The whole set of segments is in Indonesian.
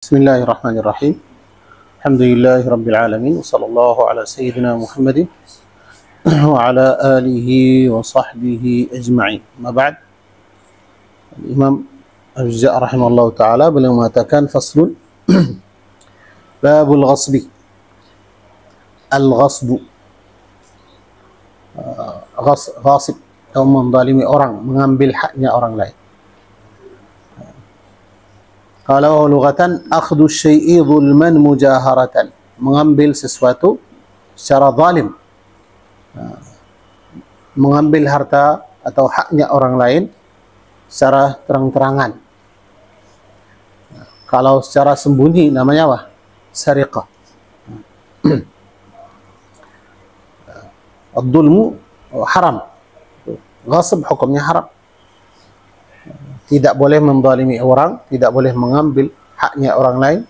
Bismillahirrahmanirrahim. Alhamdulillahi Rabbil Alamin. Wassallallahu ala Sayyidina Muhammadin wa ala alihi wa sahbihi ajma'in. Ma ba'd. Imam Al-Juz'a rahimahullah ta'ala beliau mengatakan faslun babul ghasbi. Al-ghasbu ghasib atau menzalimi orang, mengambil haknya orang lain. Kalau lughatan akhdhu syai'i zulman mujaharatan, mengambil sesuatu secara zalim, mengambil harta atau haknya orang lain secara terang-terangan. Kalau secara sembunyi namanya apa? Sariqah. Ad-dhulmu haram. Ghasb hukumnya haram. Tidak boleh menzalimi orang, tidak boleh mengambil haknya orang lain.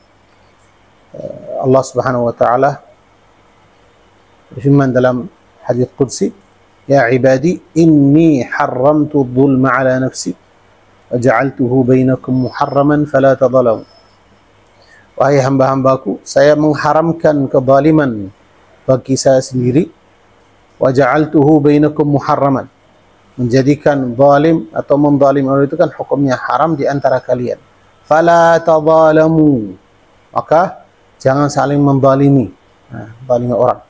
Allah Subhanahu wa taala berfirman dalam hadits qudsi, "Ya ibadi, inni haramtu adh-dhulma 'ala nafsi wa ja'altuhu bainakum muharraman fala tadhalamu." Wahai hamba-hambaku, saya mengharamkan kezaliman bagi saya sendiri, wa ja'altuhu bainakum muharraman, menjadikan zalim atau menzalim orang itu kan hukumnya haram di antara kalian. Fala tadzalamu, maka jangan saling menzalimi, zalimi orang.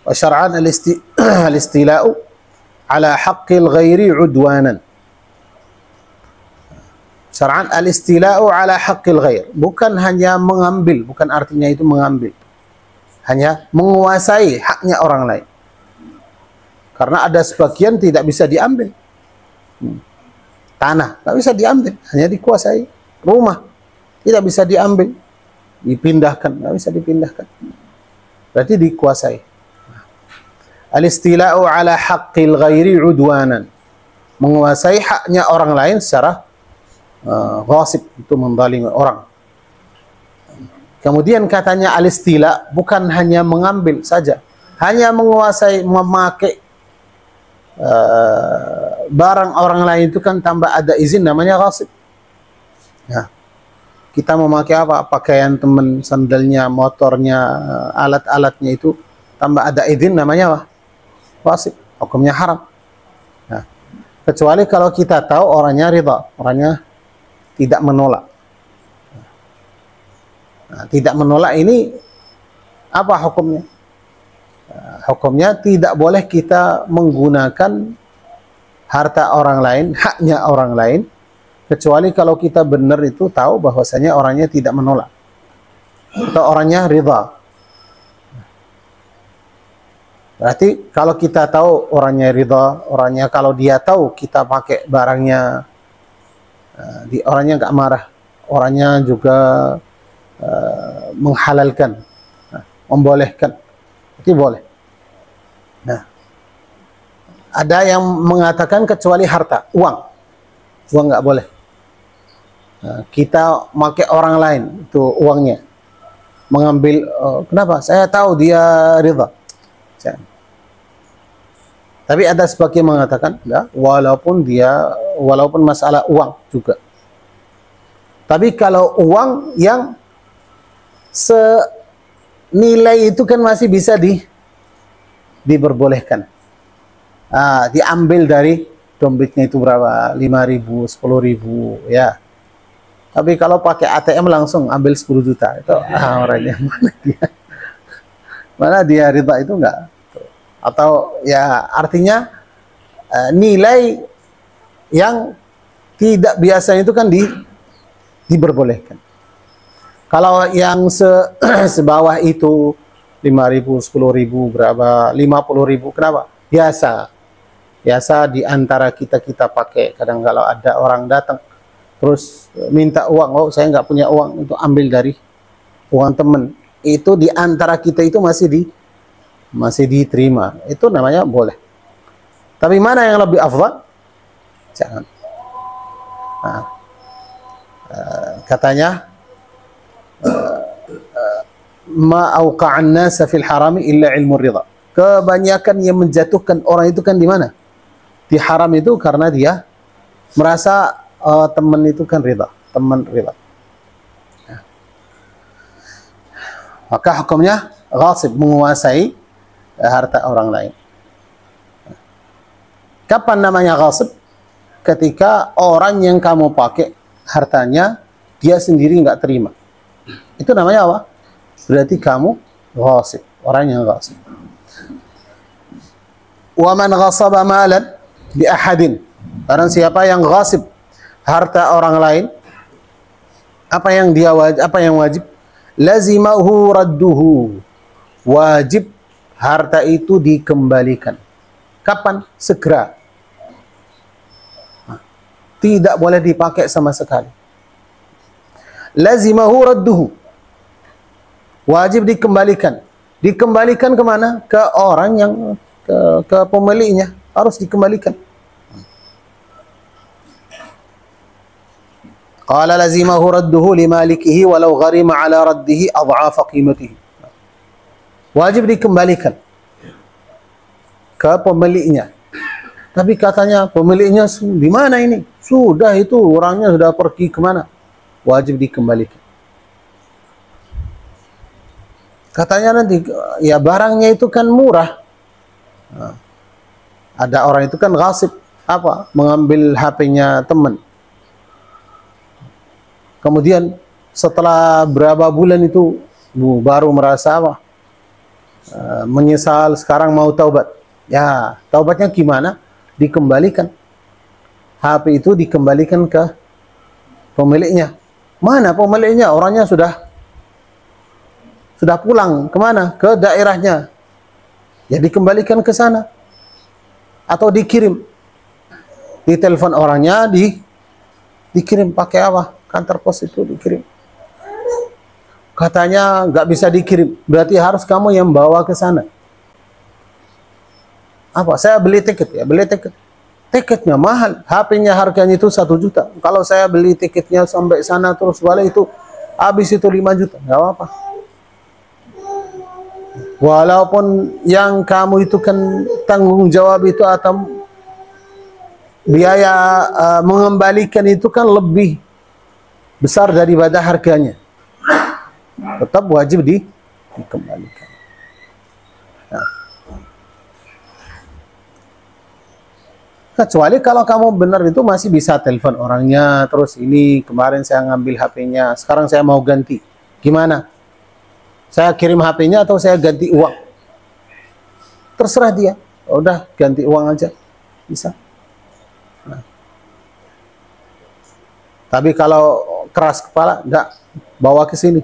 Wa syar'an al-istila'u ala haqqil ghairi 'udwanan. Syar'an al-istila'u ala haqqil ghair, bukan hanya mengambil, bukan artinya itu mengambil, hanya menguasai haknya orang lain. Karena ada sebagian tidak bisa diambil. Tanah tidak bisa diambil, hanya dikuasai. Rumah tidak bisa diambil, dipindahkan, tidak bisa dipindahkan. Berarti dikuasai. Al-istila'u ala haqqil ghairi 'udwanan, menguasai haknya orang lain secara ghasib, itu menzalimi orang. Kemudian katanya al-istila bukan hanya mengambil saja, hanya menguasai, memakai barang orang lain itu kan tanpa ada izin, namanya ghasib. Ya. Kita memakai apa? Pakaian teman, sandalnya, motornya, alat-alatnya itu tanpa ada izin, namanya apa? Ghasib, hukumnya haram. Ya. Kecuali kalau kita tahu orangnya ridha, orangnya tidak menolak. Nah, tidak menolak ini apa hukumnya? Hukumnya tidak boleh kita menggunakan harta orang lain, haknya orang lain, kecuali kalau kita benar itu tahu bahwasanya orangnya tidak menolak atau orangnya ridha. Berarti kalau kita tahu orangnya ridha, orangnya kalau dia tahu kita pakai barangnya, orangnya nggak marah, orangnya juga menghalalkan, membolehkan, itu boleh. Nah, ada yang mengatakan kecuali harta, uang nggak boleh. Nah, kita pakai orang lain itu uangnya, mengambil, kenapa? Saya tahu dia ridha. Tapi ada sebagian mengatakan, enggak, walaupun masalah uang juga. Tapi kalau uang yang senilai itu kan masih bisa diperbolehkan. Diambil dari dompetnya itu berapa? 5.000, 10.000, ya. Tapi kalau pakai ATM langsung ambil 10 juta, itu orangnya mana dia ridha itu enggak? Atau ya artinya nilai yang tidak biasa itu kan diperbolehkan. Kalau yang sebawah itu 5.000, 10.000, berapa, 50.000, kenapa? Biasa di antara kita pakai. Kadang kalau ada orang datang terus minta uang, oh saya nggak punya uang, itu ambil dari uang teman. Itu di antara kita itu masih diterima, itu namanya boleh. Tapi mana yang lebih afdal? Jangan. Katanya ma auqa'an nasa fil harami illa ilmu ridha. Kebanyakan yang menjatuhkan orang itu kan di mana? di haram itu karena dia merasa teman itu kan ridha, teman ridha. Maka hukumnya ghasib, menguasai harta orang lain. Kapan namanya ghasib? Ketika orang yang kamu pakai hartanya dia sendiri nggak terima. Itu namanya apa? Berarti kamu ghasib, orang yang ghasib. Wa man ghasaba malan bi ahadin. Barang siapa yang ghasib harta orang lain, apa yang wajib? Lazimahu radduhu. Wajib harta itu dikembalikan. Kapan? Segera. Tidak boleh dipakai sama sekali. Lazimahu radduhu. Wajib dikembalikan. Dikembalikan kemana? Ke orang yang ke pemiliknya, harus dikembalikan. Qala lazimahu radduhu limalikihi walau gharima ala raddihi adhafa qimatihi. Wajib dikembalikan ke pemiliknya. Tapi katanya pemiliknya di mana ini? Sudah itu orangnya sudah pergi kemana? Wajib dikembalikan. Katanya nanti ya barangnya itu kan murah. Nah, ada orang itu kan ghasib, apa? Mengambil HP-nya teman. Kemudian setelah berapa bulan itu baru merasa apa? Menyesal, sekarang mau taubat. Ya, taubatnya gimana? Dikembalikan. HP itu dikembalikan ke pemiliknya. Mana pemiliknya? Orangnya sudah pulang kemana? Ke daerahnya. Ya dikembalikan ke sana. Atau dikirim. Ditelepon orangnya, dikirim pakai apa? Kantor pos itu dikirim. Katanya nggak bisa dikirim. Berarti harus kamu yang bawa ke sana. Apa? Saya beli tiket ya, beli tiket. Tiketnya mahal. HP-nya harganya itu 1 juta. Kalau saya beli tiketnya sampai sana terus balik itu habis itu 5 juta. Nggak apa-apa. Walaupun yang kamu itu kan tanggung jawab itu atau biaya mengembalikan itu kan lebih besar daripada harganya, tetap wajib dikembalikan. Nah. Kecuali kalau kamu benar itu masih bisa telepon orangnya, terus ini kemarin saya ngambil HP-nya, sekarang saya mau ganti. Gimana? Saya kirim HP-nya atau saya ganti uang? Terserah dia. Udah ganti uang aja, bisa. Nah. Tapi kalau keras kepala, enggak, bawa ke sini.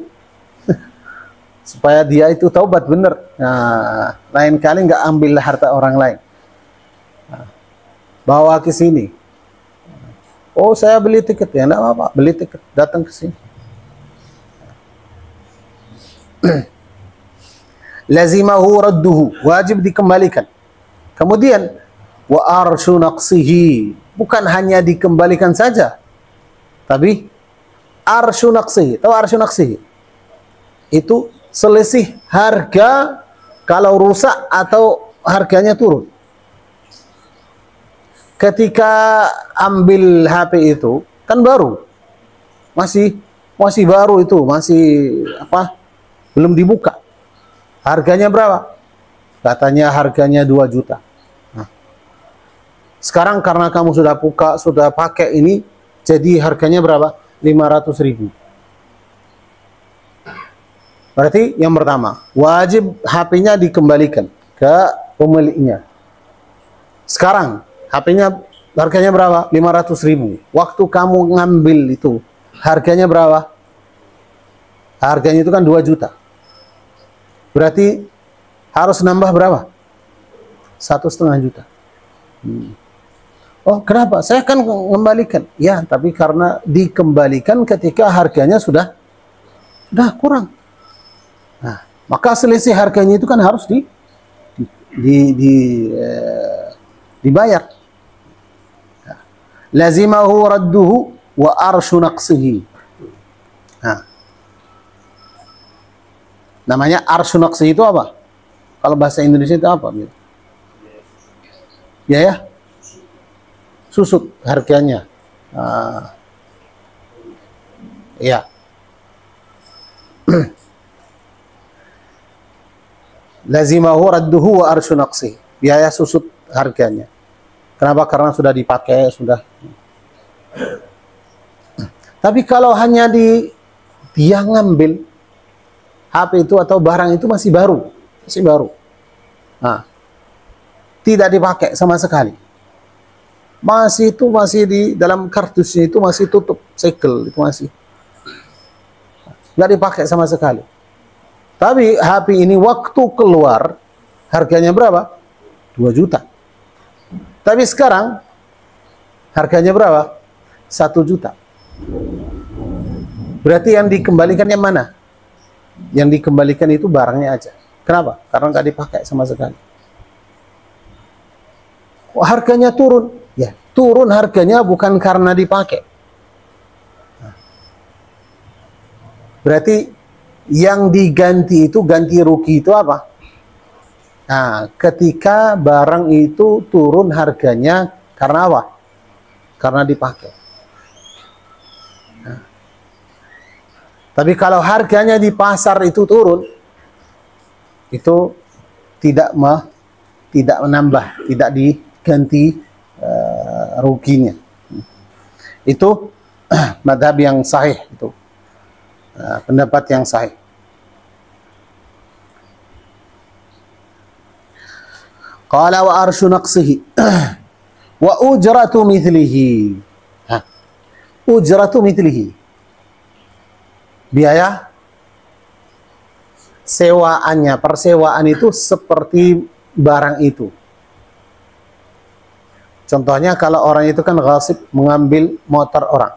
Supaya dia itu taubat bener. Nah, lain kali enggak ambil harta orang lain. Nah, bawa ke sini. Oh, saya beli tiket ya, enggak apa-apa, beli tiket, datang ke sini. Lazimahu radduhu, wajib dikembalikan. Kemudian wa arsyu naqsihi, bukan hanya dikembalikan saja, tapi arsyu naqsihi. Tahu arsyu naqsihi? Itu selisih harga kalau rusak atau harganya turun. Ketika ambil HP itu kan baru, masih baru itu, masih apa? Belum dibuka. Harganya berapa? Katanya harganya 2 juta. Nah, sekarang karena kamu sudah buka, sudah pakai ini, jadi harganya berapa? 500.000. Berarti yang pertama, wajib HP-nya dikembalikan ke pemiliknya. Sekarang HP-nya harganya berapa? 500.000. Waktu kamu ngambil itu, harganya berapa? Harganya itu kan 2 juta. Berarti harus nambah berapa? 1,5 juta. Oh, kenapa? Saya kan mengembalikan. Ya, tapi karena dikembalikan ketika harganya sudah kurang. Nah, maka selisih harganya itu kan harus dibayar. Lazimahu radduhu wa arsyu naqsihi. Nah, namanya arsyu naqsihi itu apa? Kalau bahasa Indonesia itu apa? Ya. susut harganya. Ya. Lazimahu radduhu wa arsyu naqsi. Biaya susut harganya. Kenapa? Karena sudah dipakai, sudah. Tapi kalau hanya dia ngambil HP itu atau barang itu masih baru. Nah, tidak dipakai sama sekali. Masih di dalam kardusnya itu masih tutup segel, itu masih nggak dipakai sama sekali. Tapi HP ini waktu keluar harganya berapa? 2 juta. Tapi sekarang harganya berapa? 1 juta. Berarti yang dikembalikan yang mana? Yang dikembalikan itu barangnya aja. Kenapa? Karena nggak dipakai sama sekali. Harganya turun. Ya, turun harganya bukan karena dipakai. Berarti yang diganti itu, ganti rugi itu apa? Nah, ketika barang itu turun harganya karena apa? Karena dipakai. Nah. Tapi kalau harganya di pasar itu turun, itu tidak menambah, tidak diganti ruginya. Itu madhab yang sahih, itu pendapat yang sahih. Qala wa arsyu naqsihi wa ujratu mithlihi. Ujratu mithlihi, biaya sewaannya, persewaan itu seperti barang itu. Contohnya kalau orang itu kan ghasib, mengambil motor orang.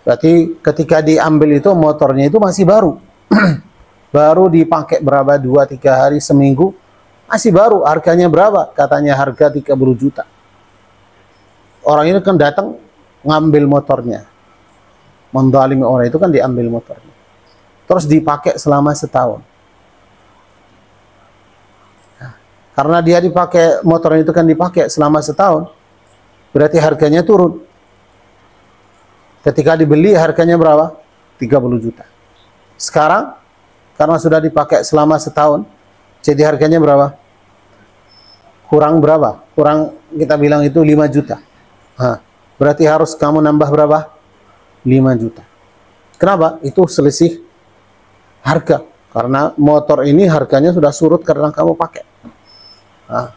Berarti ketika diambil itu motornya itu masih baru. Baru dipakai berapa, 2-3 hari, seminggu, masih baru. Harganya berapa? Katanya harga 30 juta. Orang ini kan datang ngambil motornya. Mendalimi orang itu kan diambil motornya. Terus dipakai selama setahun. Nah, karena dia dipakai, motornya itu kan dipakai selama setahun, berarti harganya turun. Ketika dibeli harganya berapa? 30 juta. Sekarang karena sudah dipakai selama setahun, jadi harganya berapa? Kurang berapa? Kurang, kita bilang itu 5 juta. Nah, berarti harus kamu nambah berapa? 5 juta. Kenapa? Itu selisih harga. Karena motor ini harganya sudah surut karena kamu pakai. Nah.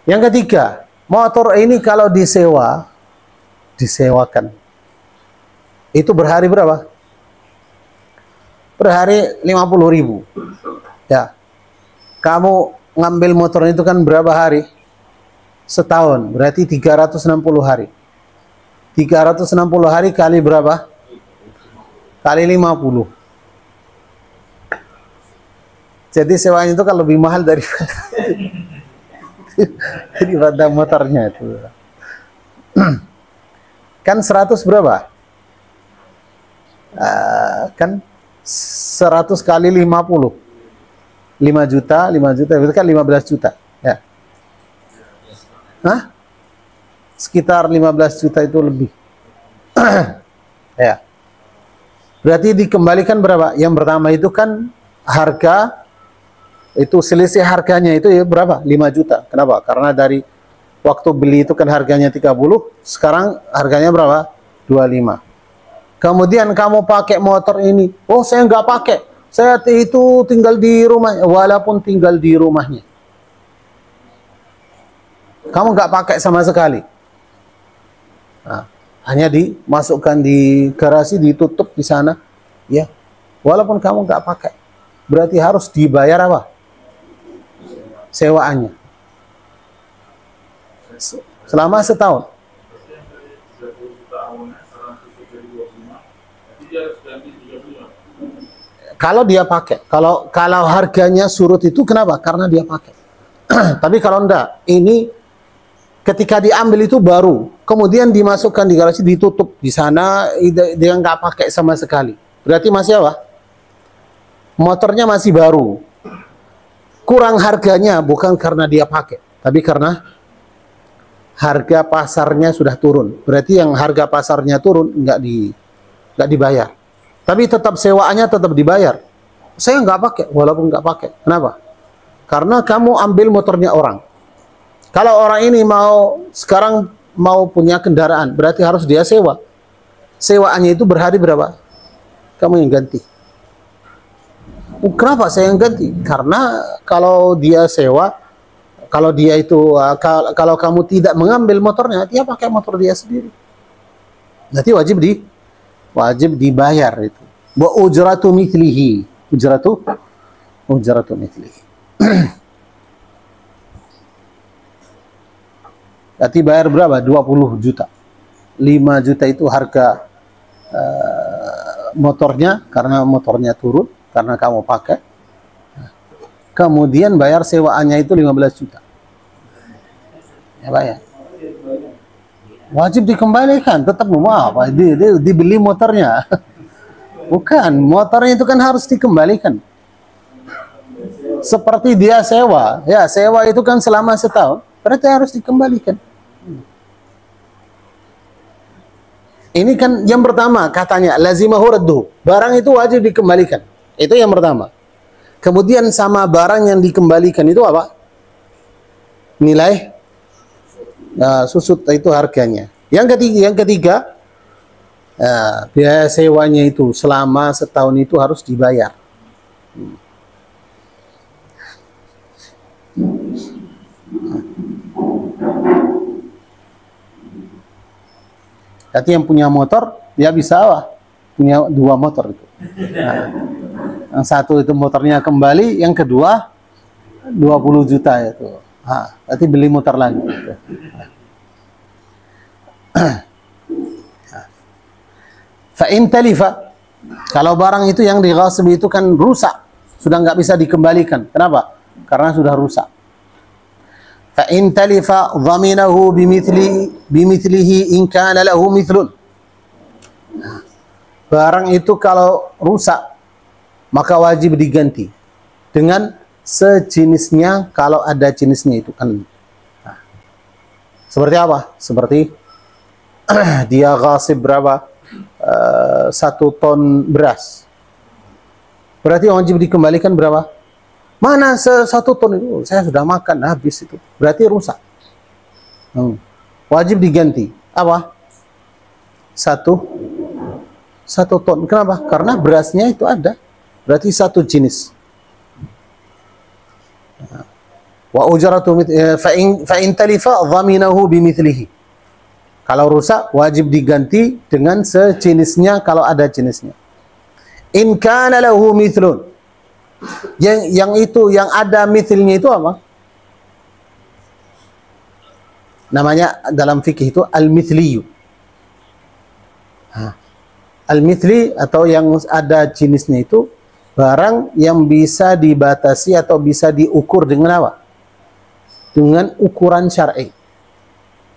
Yang ketiga, motor ini kalau disewakan, itu berhari berapa? Per hari 50.000. Ya. Kamu ngambil motor itu kan berapa hari? Setahun. Berarti 360 hari. 360 hari kali berapa? Kali 50. Jadi sewanya itu kan lebih mahal daripada motornya itu. Kan 100 berapa? Kan 100 kali 50, 5 juta, itu kan 15 juta ya. Hah? Sekitar 15 juta itu lebih. Ya. Berarti dikembalikan berapa? Yang pertama itu kan harga, itu selisih harganya itu ya berapa? 5 juta. Kenapa? Karena dari waktu beli itu kan harganya 30, sekarang harganya berapa? 25. Kemudian kamu pakai motor ini, oh saya nggak pakai, saya itu tinggal di rumah, walaupun tinggal di rumahnya, kamu nggak pakai sama sekali. Nah, hanya dimasukkan di garasi, ditutup di sana, ya, walaupun kamu nggak pakai, berarti harus dibayar apa? Sewaannya. Selama setahun. Kalau dia pakai, kalau harganya surut itu kenapa? Karena dia pakai. Tapi kalau enggak, ini ketika diambil itu baru, kemudian dimasukkan di garasi, ditutup di sana, dia nggak pakai sama sekali. Berarti masih apa? Motornya masih baru. Kurang harganya bukan karena dia pakai, tapi karena harga pasarnya sudah turun. Berarti yang harga pasarnya turun nggak dibayar. Tapi tetap sewaannya tetap dibayar. Saya nggak pakai, walaupun nggak pakai. Kenapa? Karena kamu ambil motornya orang. Kalau orang ini sekarang mau punya kendaraan, berarti harus dia sewa. Sewaannya itu berhari berapa? Kamu yang ganti. Kenapa saya yang ganti? Karena kalau dia sewa, kalau dia itu kalau kamu tidak mengambil motornya, dia pakai motor dia sendiri. Nanti wajib dibayar itu. Wa ujratu mithlihi. Ujratu mithlihi. Berarti bayar berapa? 20 juta. 5 juta itu harga motornya, karena motornya turun, karena kamu pakai. Kemudian bayar sewaannya itu 15 juta. Ya bayar. Wajib dikembalikan, tetap apa? Dibeli motornya. Bukan, motornya itu kan harus dikembalikan. Seperti dia sewa. Ya, sewa itu kan selama setahun, berarti harus dikembalikan. Ini kan yang pertama katanya lazimahu radduhu. Barang itu wajib dikembalikan. Itu yang pertama. Kemudian sama barang yang dikembalikan itu apa? Nilai susut itu harganya. Yang ketiga biaya sewanya itu selama setahun itu harus dibayar. Jadi yang punya motor, dia bisa punya 2 motor itu. Nah, yang satu itu motornya kembali, yang kedua 20 juta itu. Nanti beli motor lagi. Fa'in talifa, kalau barang itu yang dighasib itu kan rusak, sudah nggak bisa dikembalikan. Kenapa? Karena sudah rusak. Fa'in talifa dhaminahu bimithlihi in kana lahu mithlun. Barang itu kalau rusak, maka wajib diganti dengan sejenisnya kalau ada jenisnya itu kan. Seperti apa? Seperti dia ghasib berapa? 1 ton beras. Berarti wajib dikembalikan berapa? Mana 1 ton itu? Saya sudah makan habis itu. Berarti rusak. Wajib diganti. Apa? 1 ton. Kenapa? Karena berasnya itu ada. Berarti 1 jenis. Wa ujratu fa in talifa dhaminahu bimithlihi. Kalau rusak wajib diganti dengan sejenisnya kalau ada jenisnya. In kana lahu mithlun. Yang ada mithlnya itu apa? Namanya dalam fikih itu al-mithliyu. Al-mithli atau yang ada jenisnya itu barang yang bisa dibatasi atau bisa diukur dengan apa? Dengan ukuran syar'i.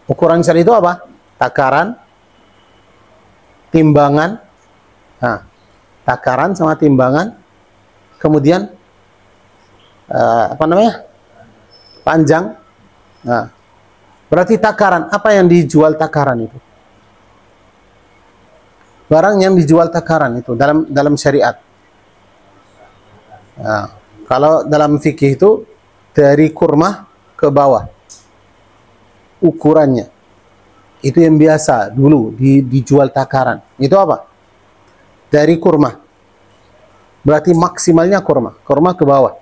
Ukuran syar'i itu apa? Takaran, timbangan. Takaran sama timbangan. Kemudian panjang. Berarti takaran, apa yang dijual takaran itu? Barang yang dijual takaran itu dalam syariat. Kalau dalam fikih itu dari kurma ke bawah ukurannya itu yang biasa dulu dijual takaran. Itu apa? Dari kurma. Berarti maksimalnya kurma ke bawah.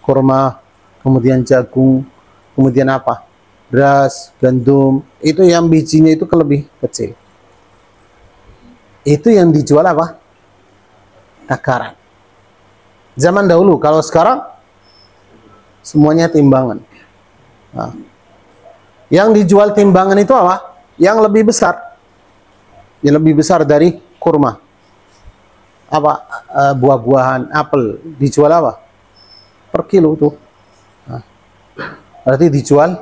Kurma, kemudian jagung, kemudian apa? Beras, gandum, itu yang bijinya itu lebih kecil. Itu yang dijual apa? Takaran. Zaman dahulu, kalau sekarang semuanya timbangan. Yang dijual timbangan itu apa? Yang lebih besar. Yang lebih besar dari kurma. Apa? Buah-buahan, apel dijual apa? Per kilo tuh. Berarti dijual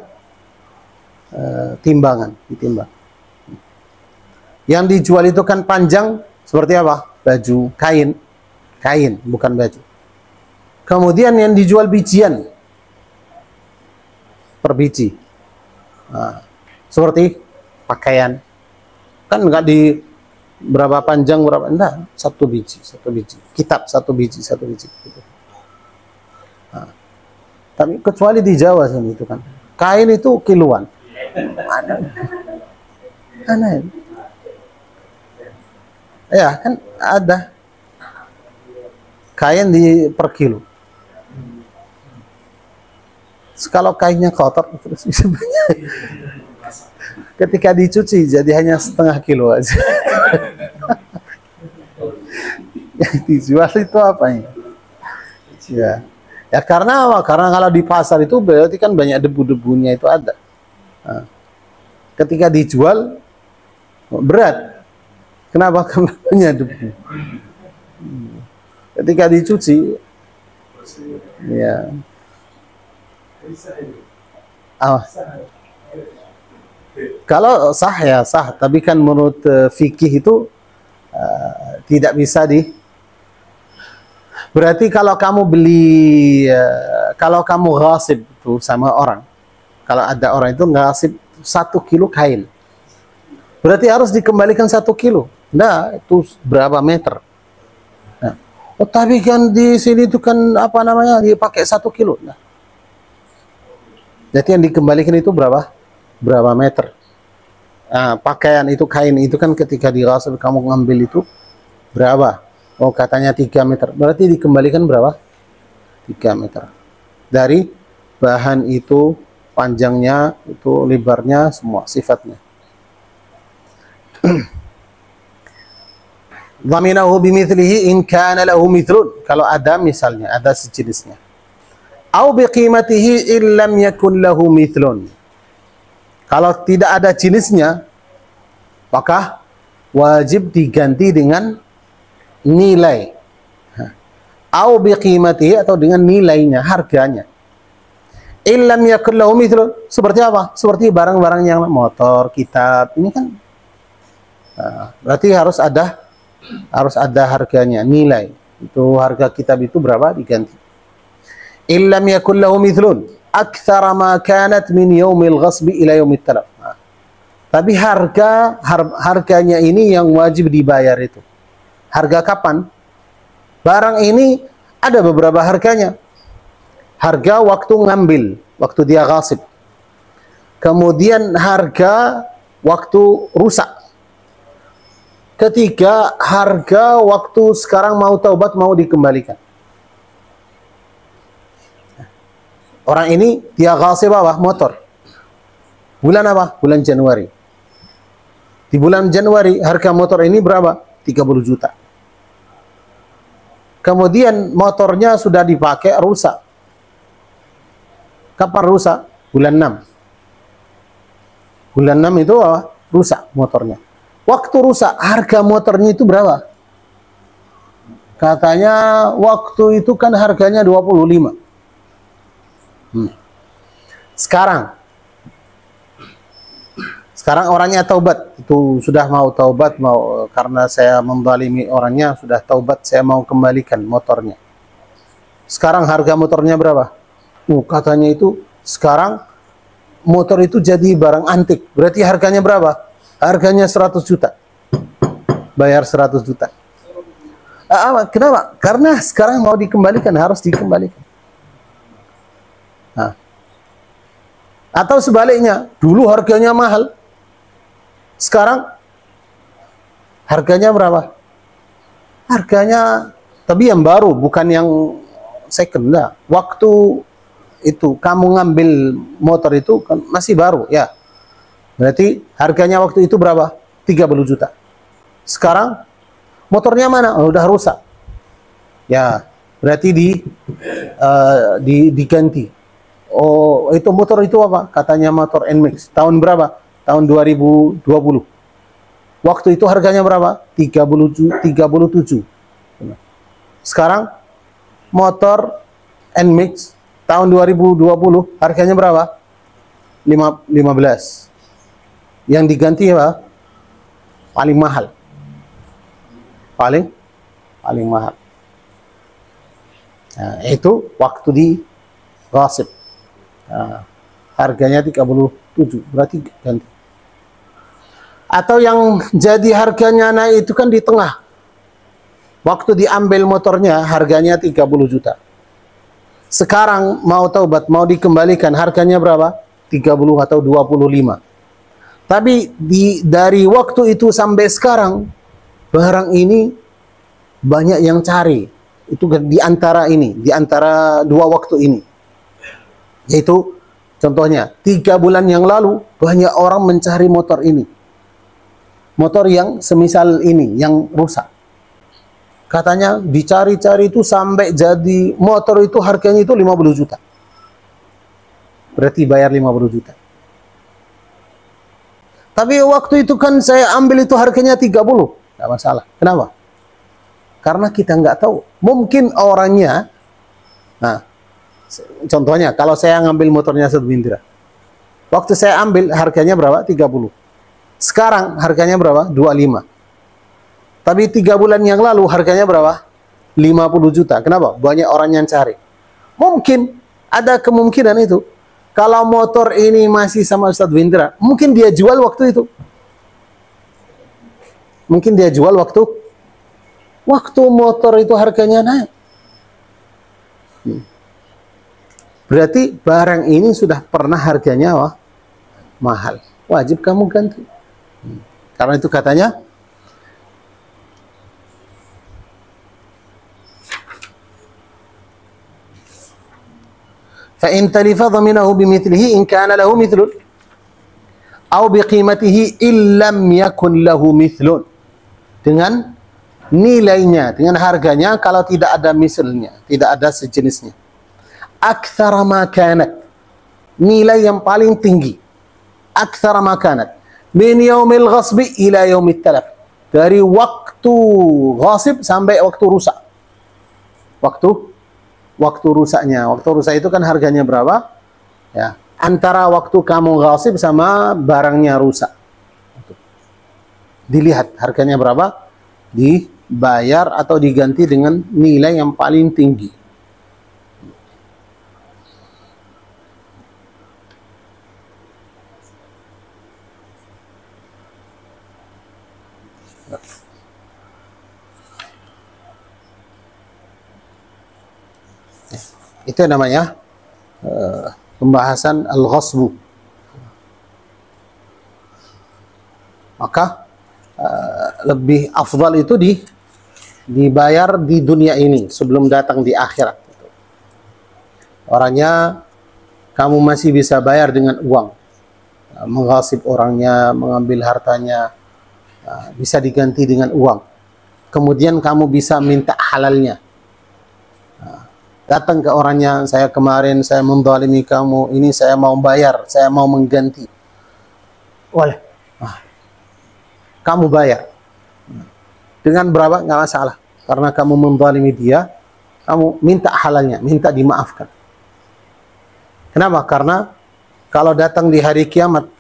timbangan, ditimbang. Yang dijual itu kan panjang seperti apa? Baju, kain bukan baju. Kemudian yang dijual bijian per biji. Seperti pakaian. Kan nggak di berapa panjang, berapa, enggak, satu biji. Kitab satu biji. Gitu. Nah, tapi kecuali di Jawa sini itu kan. Kain itu kiloan. Aneh. Ya, kan ada kain di per kilo. Kalau kainnya kotor terus sebenarnya ketika dicuci jadi hanya setengah kilo aja. Yang dijual itu apa ya? Ya karena apa? Karena kalau di pasar itu berarti kan banyak debu-debunya itu ada. Nah, ketika dijual berat. Kenapa? Karena banyak debu. Ketika dicuci, ya. Kalau sah ya sah, tapi kan menurut fikih itu tidak bisa berarti kalau kamu beli, kalau kamu ghasib itu sama orang, kalau ada orang itu ngasib 1 kilo kain, berarti harus dikembalikan 1 kilo. Nah, itu berapa meter? Nah, oh, tapi kan di sini itu kan apa namanya dipakai 1 kilo. Nah, jadi yang dikembalikan itu berapa meter? Nah, pakaian itu kain itu kan ketika dighasib kamu ngambil itu berapa? Oh, katanya 3 meter. Berarti dikembalikan berapa? 3 meter. Dari bahan itu, panjangnya, itu lebarnya, semua sifatnya. Dhaminahu bimithlihi in kana lahu mithlun. Kalau ada misalnya, ada sejenisnya. Au biqimatihi in lam yakun lahu mithlun. Kalau tidak ada jenisnya, maka wajib diganti dengan nilai. Au biqimatihi, atau dengan nilainya, harganya. Illam yakun lahu mithlun. Seperti apa? Seperti barang-barang yang motor, kitab, ini kan berarti harus ada harganya, nilai. Itu harga kitab itu berapa diganti. Illam yakun lahu mithlun aktsara ma kanat min yaumil ghasbi ila yaumit talab. Tapi harganya ini yang wajib dibayar itu. Harga kapan? Barang ini ada beberapa harganya. Harga waktu ngambil, waktu dia ghasib. Kemudian harga waktu rusak. Ketiga, harga waktu sekarang mau taubat, mau dikembalikan. Orang ini dia ghasib apa? Motor. Bulan apa? Bulan Januari. Di bulan Januari harga motor ini berapa? 30 juta. Kemudian motornya sudah dipakai, rusak. Kapan rusak? Bulan 6. Bulan 6 itu apa? Rusak motornya. Waktu rusak, harga motornya itu berapa? Katanya waktu itu kan harganya 25. Sekarang orangnya taubat, itu sudah mau taubat, mau karena saya menzalimi orangnya, sudah taubat, saya mau kembalikan motornya. Sekarang harga motornya berapa? Katanya itu sekarang motor itu jadi barang antik. Berarti harganya berapa? Harganya 100 juta. Bayar 100 juta. Kenapa? Karena sekarang mau dikembalikan, harus dikembalikan. Nah. Atau sebaliknya, dulu harganya mahal, sekarang harganya berapa? Harganya, tapi yang baru, bukan yang second. Nah, waktu itu kamu ngambil motor itu kan masih baru, ya. Berarti harganya waktu itu berapa? 30 juta. Sekarang motornya mana? Oh, udah rusak. Ya, berarti diganti. Oh, itu motor itu apa? Katanya motor NMAX. Tahun berapa? Tahun 2020. Waktu itu harganya berapa? 37. Sekarang motor NMAX tahun 2020 harganya berapa? 15. Yang diganti apa? Paling mahal. Paling mahal. Nah, itu waktu di ghasib. Nah, harganya 37, berarti ganti. Atau yang jadi harganya naik itu kan di tengah. Waktu diambil motornya harganya 30 juta. Sekarang mau taubat, mau dikembalikan harganya berapa? 30 atau 25. Tapi dari waktu itu sampai sekarang barang ini banyak yang cari. Itu di antara ini, di antara dua waktu ini. Yaitu contohnya 3 bulan yang lalu banyak orang mencari motor ini. Motor yang semisal ini, yang rusak. Katanya dicari-cari itu sampai jadi motor itu harganya itu 50 juta. Berarti bayar 50 juta. Tapi waktu itu kan saya ambil itu harganya 30. Nggak masalah. Kenapa? Karena kita nggak tahu. Mungkin orangnya, nah, contohnya kalau saya ngambil motornya Sudwindra. Waktu saya ambil harganya berapa? 30. Sekarang harganya berapa? 25. Tapi 3 bulan yang lalu harganya berapa? 50 juta. Kenapa? Banyak orang yang cari. Mungkin ada kemungkinan itu. Kalau motor ini masih sama Ustadz Windra, mungkin dia jual waktu itu. Mungkin dia jual waktu motor itu harganya naik. Berarti barang ini sudah pernah harganya mahal. Wajib kamu ganti. Karena itu katanya, فَإِنْ تَلِفَ ضَمِنَهُ بِمِثْلِهِ إِنْ كَانَ لَهُ مِثْلٌ أَوْ بِقِيمَتِهِ إِنْ لَمْ يَكُنْ لَهُ مِثْلٌ. Dengan nilainya, dengan harganya kalau tidak ada misalnya, tidak ada sejenisnya. أَكْثَرَ مَا كَانَتْ, nilai yang paling tinggi. أَكْثَرَ مَا كَانَتْ مِنْ يَوْمِ الْغَصْبِ إِلَى يَوْمِ التَّلَفِ, dari waktu ghasib sampai waktu rusak. Waktu rusaknya. Waktu rusak itu kan harganya berapa? Ya, antara waktu kamu ghasib sama barangnya rusak. Dilihat harganya berapa, dibayar atau diganti dengan nilai yang paling tinggi. Itu namanya pembahasan al-ghasbu. Maka lebih afdal itu dibayar di dunia ini sebelum datang di akhirat. Orangnya kamu masih bisa bayar dengan uang. Mengghasib orangnya, mengambil hartanya, bisa diganti dengan uang. Kemudian kamu bisa minta halalnya. Datang ke orangnya, saya kemarin saya menzalimi kamu, ini saya mau bayar, saya mau mengganti. Boleh. Kamu bayar. Dengan berapa? Nggak masalah. Karena kamu menzalimi dia, kamu minta halalnya, minta dimaafkan. Kenapa? Karena kalau datang di hari kiamat,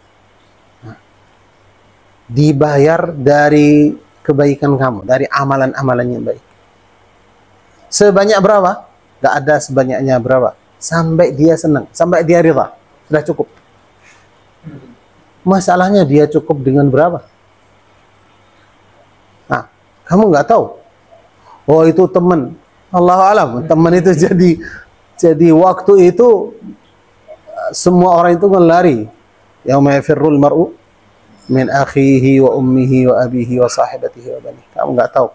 dibayar dari kebaikan kamu, dari amalan-amalan yang baik. Sebanyak berapa? Gak ada sebanyaknya berapa. Sampai dia senang, sampai dia rida. Sudah cukup. Masalahnya dia cukup dengan berapa? Nah, kamu nggak tahu. Oh, itu teman. Allahu alam. Teman itu jadi waktu itu semua orang itu kan lari. Yauma yafirrul mar'u min akhihi wa ummihi wa abihi wa sahibatihi wa banihi. Kamu nggak tahu.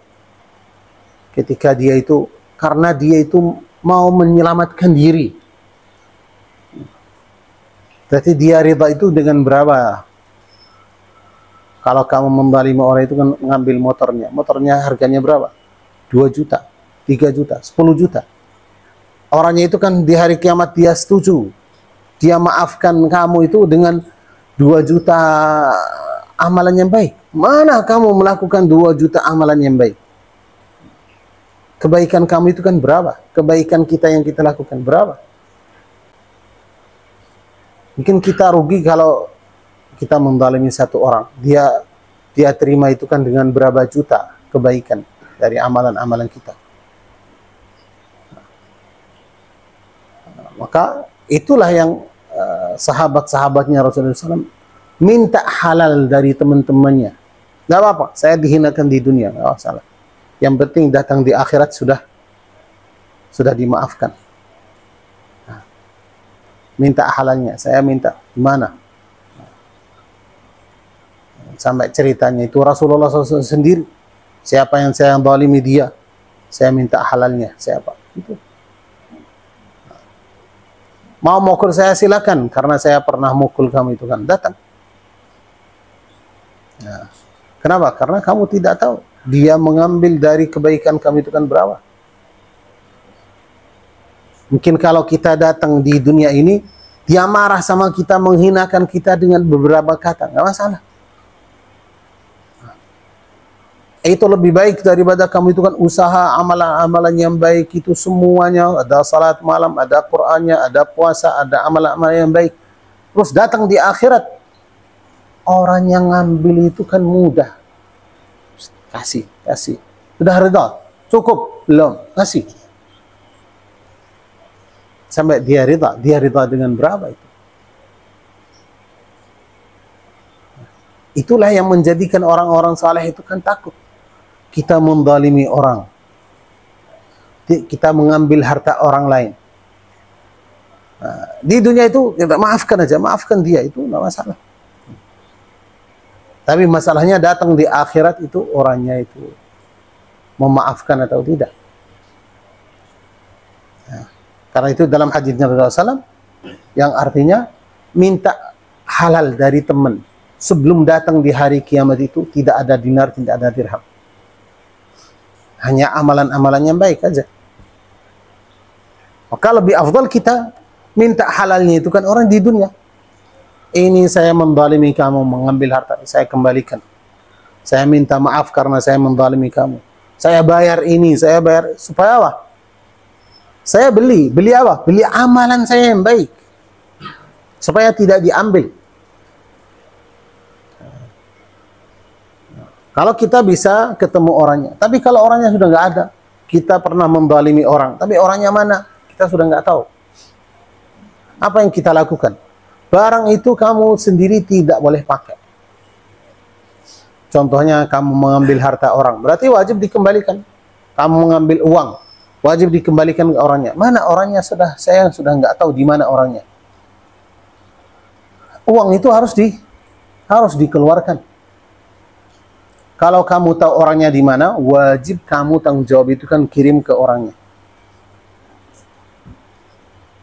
Ketika dia itu, karena dia itu mau menyelamatkan diri. Berarti dia ridha itu dengan berapa? Kalau kamu menzalimi orang itu kan ngambil motornya. Motornya harganya berapa? 2 juta, 3 juta, 10 juta. Orangnya itu kan di hari kiamat dia setuju. Dia maafkan kamu itu dengan 2 juta amalan yang baik. Mana kamu melakukan 2 juta amalan yang baik? Kebaikan kamu itu kan berapa? Kebaikan kita yang kita lakukan berapa? Mungkin kita rugi kalau kita menzalimi satu orang. Dia terima itu kan dengan berapa juta kebaikan dari amalan-amalan kita. Maka itulah yang sahabat-sahabatnya Rasulullah SAW minta halal dari teman-temannya. Nggak apa-apa, saya dihinakan di dunia, nggak masalah. Yang penting datang di akhirat sudah dimaafkan. Nah, minta halalnya, saya minta gimana? Sampai ceritanya itu Rasulullah SAW sendiri, siapa yang saya zalimi dia, saya minta halalnya, siapa? Itu. Mau mukul saya silakan, karena saya pernah mukul kamu itu kan, datang. Nah, kenapa? Karena kamu tidak tahu dia mengambil dari kebaikan kamu itu kan berapa. Mungkin kalau kita datang di dunia ini, dia marah sama kita, menghinakan kita dengan beberapa kata, nggak masalah. Itu lebih baik daripada kamu itu kan usaha amalan-amalan yang baik itu semuanya, ada salat malam, ada Qur'annya, ada puasa, ada amalan-amalan yang baik. Terus datang di akhirat, orang yang ngambil itu kan mudah. Kasih. Sudah rida, cukup, belum, kasih. Sampai dia rida dengan berapa itu? Itulah yang menjadikan orang-orang saleh itu kan takut. Kita menzalimi orang, kita mengambil harta orang lain. Nah, di dunia itu kita maafkan aja, maafkan dia, itu nggak masalah. Tapi masalahnya datang di akhirat itu orangnya itu memaafkan atau tidak. Nah, karena itu dalam hadisnya Rasulullah SAW yang artinya minta halal dari teman sebelum datang di hari kiamat itu tidak ada dinar, tidak ada dirham. Hanya amalan-amalan yang baik aja. Maka lebih afdal kita minta halalnya itu kan orang di dunia. Ini saya menzalimi kamu, mengambil harta, saya kembalikan. Saya minta maaf karena saya menzalimi kamu. Saya bayar ini, saya bayar supaya apa? Saya beli apa? Beli amalan saya yang baik. Supaya tidak diambil. Kalau kita bisa ketemu orangnya, tapi kalau orangnya sudah nggak ada, kita pernah menzalimi orang, tapi orangnya mana, kita sudah nggak tahu. Apa yang kita lakukan? Barang itu kamu sendiri tidak boleh pakai. Contohnya kamu mengambil harta orang, berarti wajib dikembalikan. Kamu mengambil uang, wajib dikembalikan ke orangnya. Mana orangnya saya sudah nggak tahu di mana orangnya. Uang itu harus dikeluarkan. Kalau kamu tahu orangnya di mana, wajib kamu tanggung jawab itu kan kirim ke orangnya.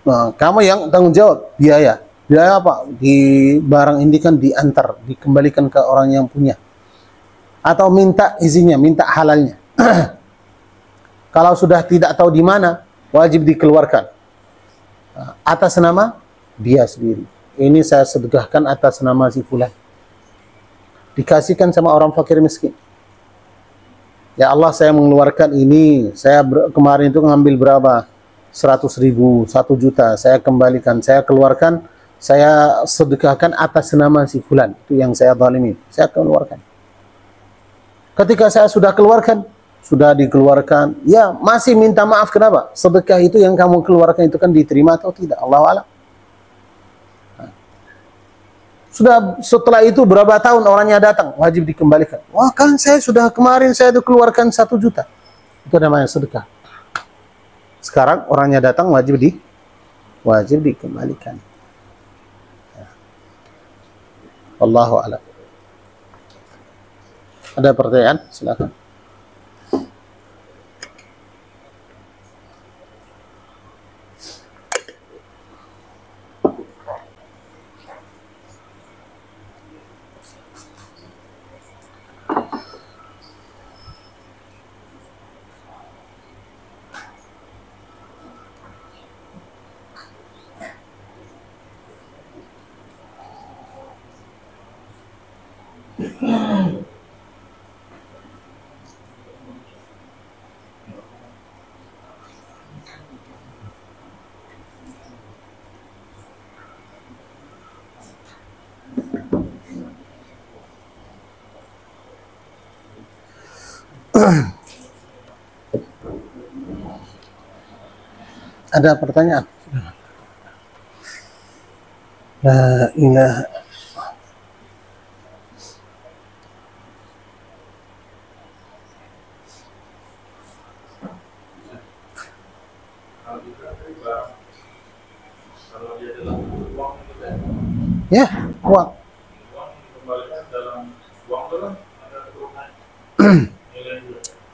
Nah, kamu yang tanggung jawab biaya. Biaya apa? Di barang ini kan diantar, dikembalikan ke orang yang punya. Atau minta izinnya, minta halalnya. Kalau sudah tidak tahu di mana, wajib dikeluarkan. Atas nama dia sendiri. Ini saya sedekahkan atas nama si fulan. Dikasihkan sama orang fakir miskin. Ya Allah, saya mengeluarkan ini, saya kemarin itu ngambil berapa? 100.000, 1 juta, saya kembalikan, saya keluarkan, saya sedekahkan atas nama si fulan, itu yang saya zalimi, saya keluarkan. Ketika saya sudah keluarkan, sudah dikeluarkan, ya masih minta maaf, kenapa? Sedekah itu yang kamu keluarkan itu kan diterima atau tidak? Allahu a'lam. Sudah setelah itu berapa tahun orangnya datang, wajib dikembalikan. Wah kan saya sudah kemarin saya itu keluarkan 1 juta. Itu namanya sedekah. Sekarang orangnya datang wajib dikembalikan. Wallahu a'lam. Ada pertanyaan? Silakan. Ada pertanyaan? La ilaha Ya, uang.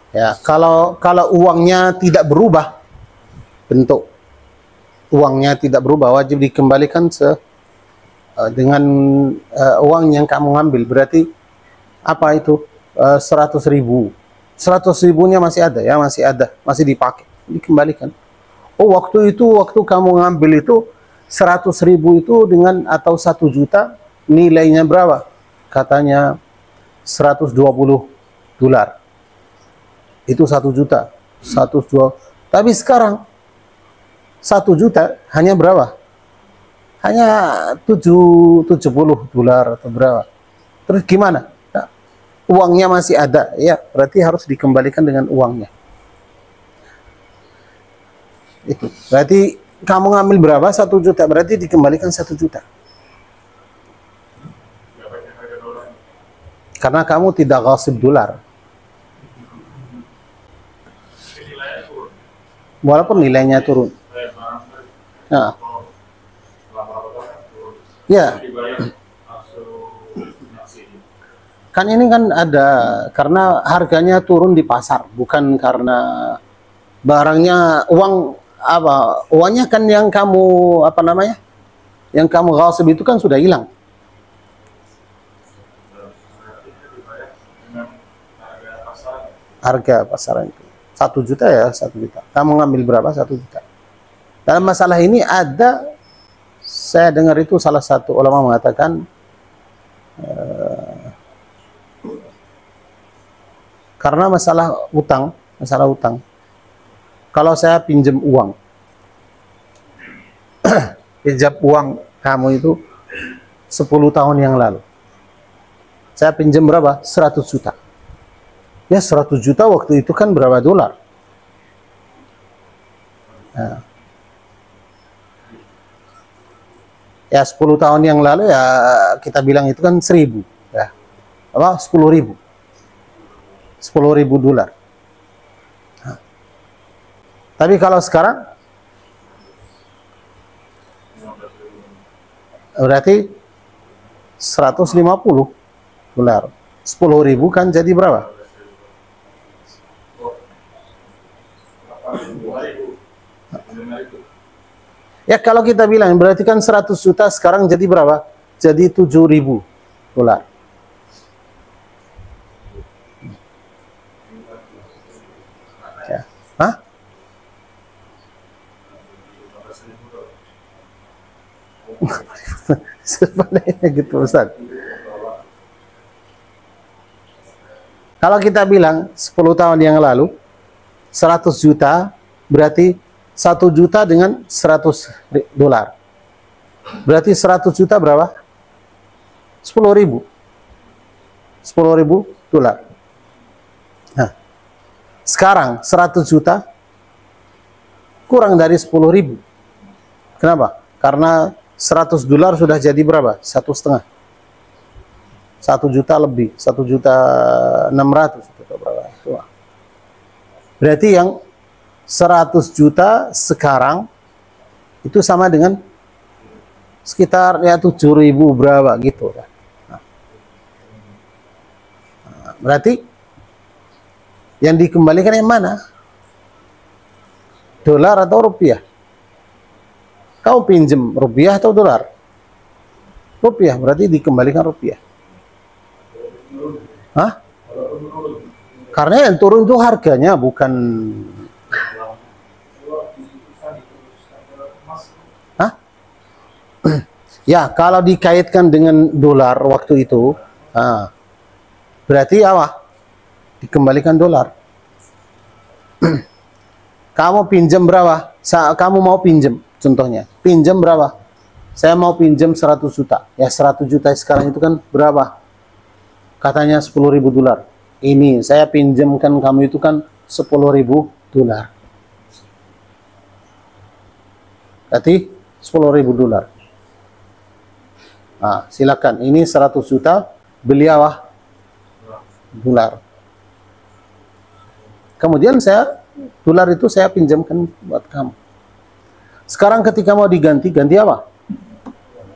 Ya, kalau uangnya tidak berubah bentuk, uangnya tidak berubah, wajib dikembalikan dengan uang yang kamu ngambil. Berarti apa itu? 100.000. 100.000-nya masih ada, ya, masih dipakai, dikembalikan. Oh, waktu kamu ngambil itu 100.000 itu dengan atau 1 juta, nilainya berapa? Katanya $120. Itu 1 juta. 120. Tapi sekarang 1 juta hanya berapa? Hanya $70 atau berapa? Terus gimana? Nah, uangnya masih ada, ya, berarti harus dikembalikan dengan uangnya. Itu berarti kamu ngambil berapa? 1 juta, berarti dikembalikan 1 juta. Karena kamu tidak ghasib dolar. Walaupun nilainya turun. Nah. Ya. Kan ini kan ada karena harganya turun di pasar, bukan karena barangnya uangnya kan yang kamu yang kamu ghasib itu kan sudah hilang. Harga pasaran itu 1 juta, ya, 1 juta. Kamu ngambil berapa? 1 juta. Dalam masalah ini saya dengar itu salah satu ulama mengatakan karena masalah utang. Kalau saya pinjam uang, pinjam uang kamu itu 10 tahun yang lalu, saya pinjam berapa? 100 juta. Ya, 100 juta waktu itu kan berapa dolar? Nah. Ya, 10 tahun yang lalu, ya, kita bilang itu kan 1.000, ya. 10.000. $10.000. Nah. Tapi kalau sekarang berarti $150. 10.000 kan jadi berapa? Ya, kalau kita bilang berarti kan 100 juta sekarang jadi berapa? Jadi $7.000. Ya. Hah? Sebenarnya gitu, Ustaz. Kalau kita bilang 10 tahun yang lalu 100 juta berarti 1 juta dengan $100. Berarti 100 juta berapa? 10.000. $10.000. Nah, sekarang 100 juta kurang dari 10.000. Kenapa? Karena $100 sudah jadi berapa? 1,5. 1 juta lebih, 1.600.000 atau berapa? Berarti yang 100 juta sekarang itu sama dengan sekitar, ya, 7.000 berapa gitu. Nah, berarti yang dikembalikan yang mana? Dolar atau rupiah? Kau pinjam rupiah atau dolar? Rupiah, berarti dikembalikan rupiah. Hah? Karena yang turun itu harganya, bukan. Hah? Ya, kalau dikaitkan dengan dolar waktu itu, berarti apa? Dikembalikan dolar. Kamu pinjam berapa? Kamu mau pinjam, contohnya. Pinjam berapa? Saya mau pinjam 100 juta. Ya, 100 juta sekarang itu kan berapa? Katanya $10.000. Ini saya pinjamkan kamu itu kan $10.000. Berarti $10.000. Nah, silakan. Ini 100 juta, beli apa? Dolar. Kemudian dolar itu saya pinjamkan buat kamu. Sekarang ketika mau diganti, ganti apa?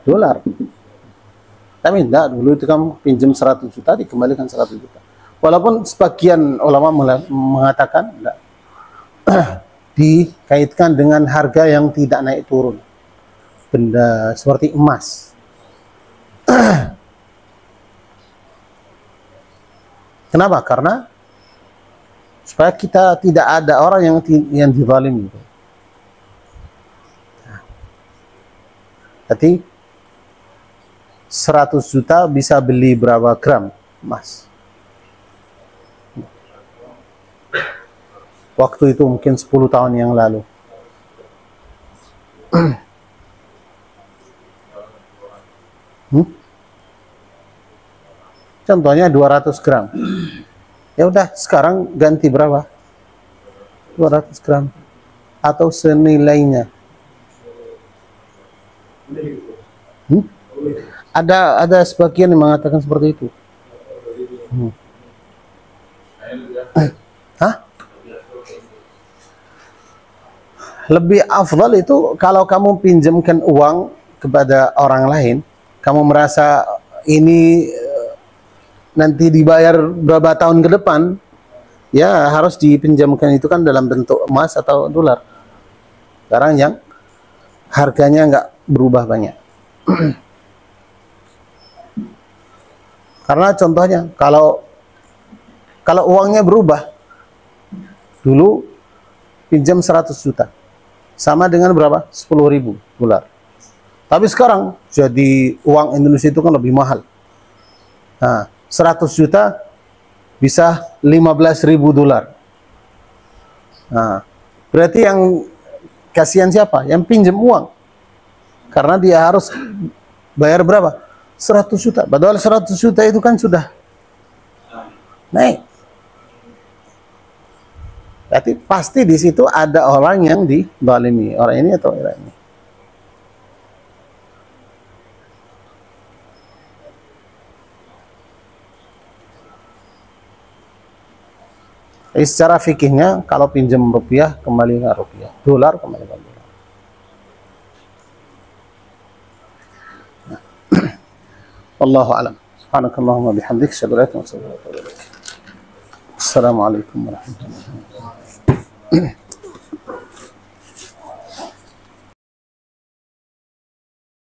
Dolar. Tapi enggak, dulu itu kamu pinjam 100 juta dikembalikan 100 juta. Walaupun sebagian ulama mengatakan enggak, dikaitkan dengan harga yang tidak naik turun. Benda seperti emas. Kenapa? Karena supaya kita tidak ada orang yang dizalimi. Jadi 100 juta bisa beli berapa gram emas? Waktu itu mungkin 10 tahun yang lalu. Contohnya 200 gram. Ya udah, sekarang ganti berapa? 200 gram atau senilainya. Ada sebagian yang mengatakan seperti itu. Hah? Lebih afdal itu kalau kamu pinjamkan uang kepada orang lain, kamu merasa ini nanti dibayar berapa tahun ke depan, ya harus dipinjamkan itu kan dalam bentuk emas atau dolar. Sekarang yang harganya nggak berubah banyak. Karena contohnya kalau uangnya berubah, dulu pinjam 100 juta sama dengan berapa? 10.000 dolar. Tapi sekarang jadi uang Indonesia itu kan lebih mahal. Nah, 100 juta bisa 15.000 dolar. Nah, berarti yang kasihan siapa? Yang pinjam uang. Karena dia harus bayar berapa? 100 juta. Padahal 100 juta itu kan sudah naik. Berarti pasti di situ ada orang yang dizalimi. Orang ini atau orang ini. Jadi secara fikihnya kalau pinjam rupiah kembali ke rupiah, dolar kembali ke dolar. Wallahu a'lam. Subhanakallahumma bihamdik, asyhadu an la ilaha illa anta, astaghfiruka wa atubu ilaik. Assalamualaikum warahmatullahi wabarakatuh.